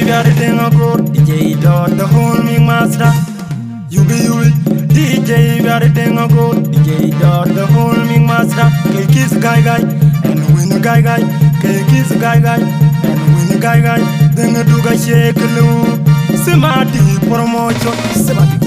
got it in a good DJ dot the whole me master. You be DJ got it in a good DJ dot the whole me master. Kiss guy and win a guy kiss guy and win a guy then a do guy shake a loo. Semati promotion semati.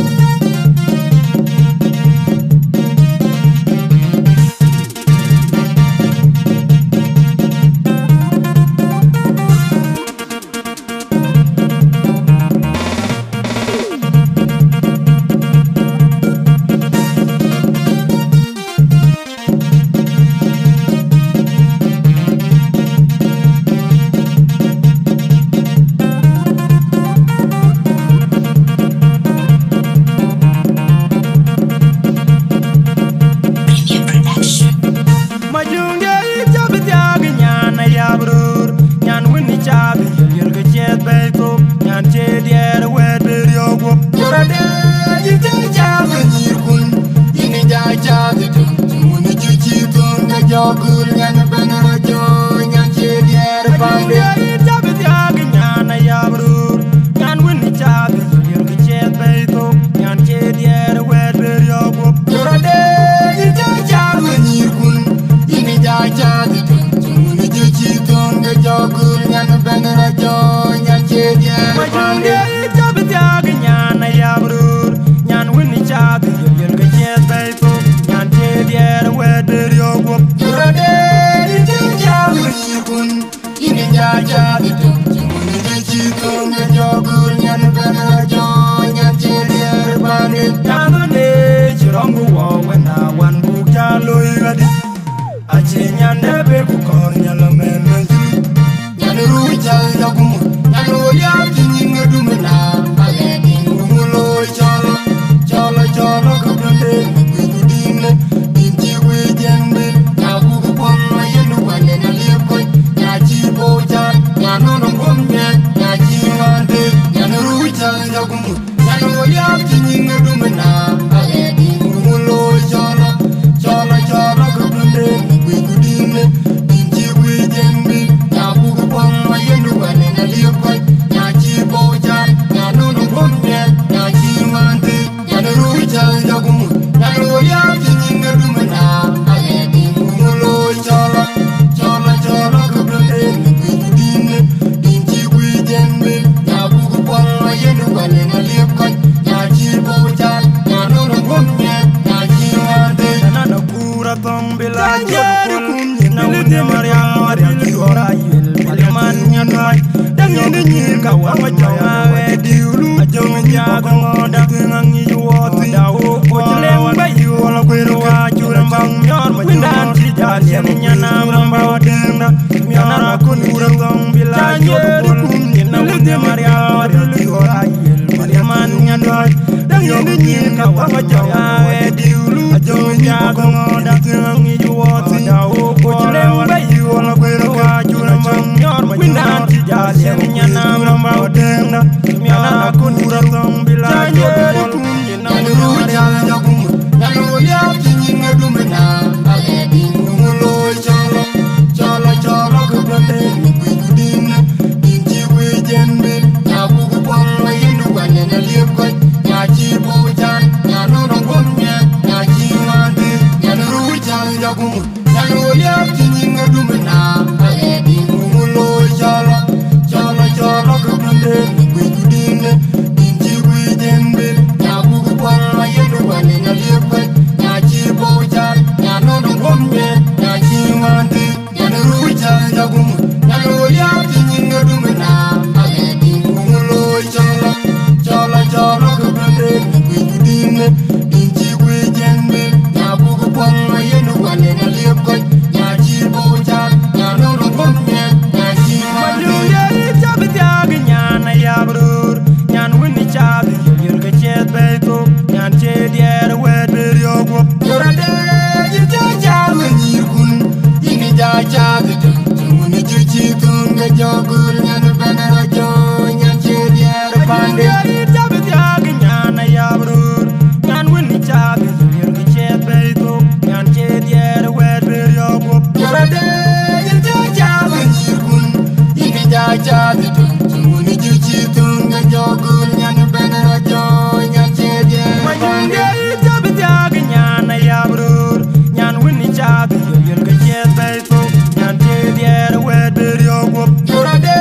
chitun ga jogul nyan benra joy nyan chedye manyunge tabita gnyana yabrur nyan winni chad yul ga chet bayto nyan chedye weder yogop urade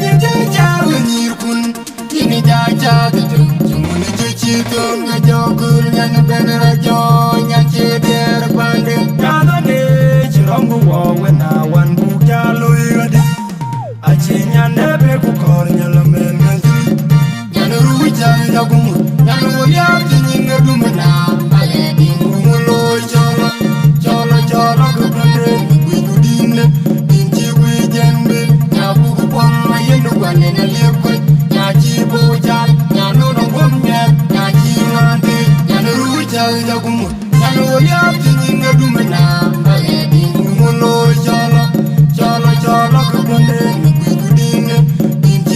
nyen chad nyir kun ini ja chad chumuni chitun ga jogul nyan benra joy nyan chedye bande kadone chirongu wo wena wan bu jalo yade Achinya nebe kukor nyala men ganti Nyana ruwi chani ya kumur Nyana wuli abdi nyinga dumena Ale dingu mulo chola Chola chola kubrande Ngui kudimne Dinti gui jembe Nyabu kupama yendu gwane na liepkwe Nyachi bojal Nyano na ngomye Nyachi ngante Nyana ruwi chani ya kumur Nyana wuli abdi nyinga dumena Ale dingu mulo chola Chola chola kubrande Chola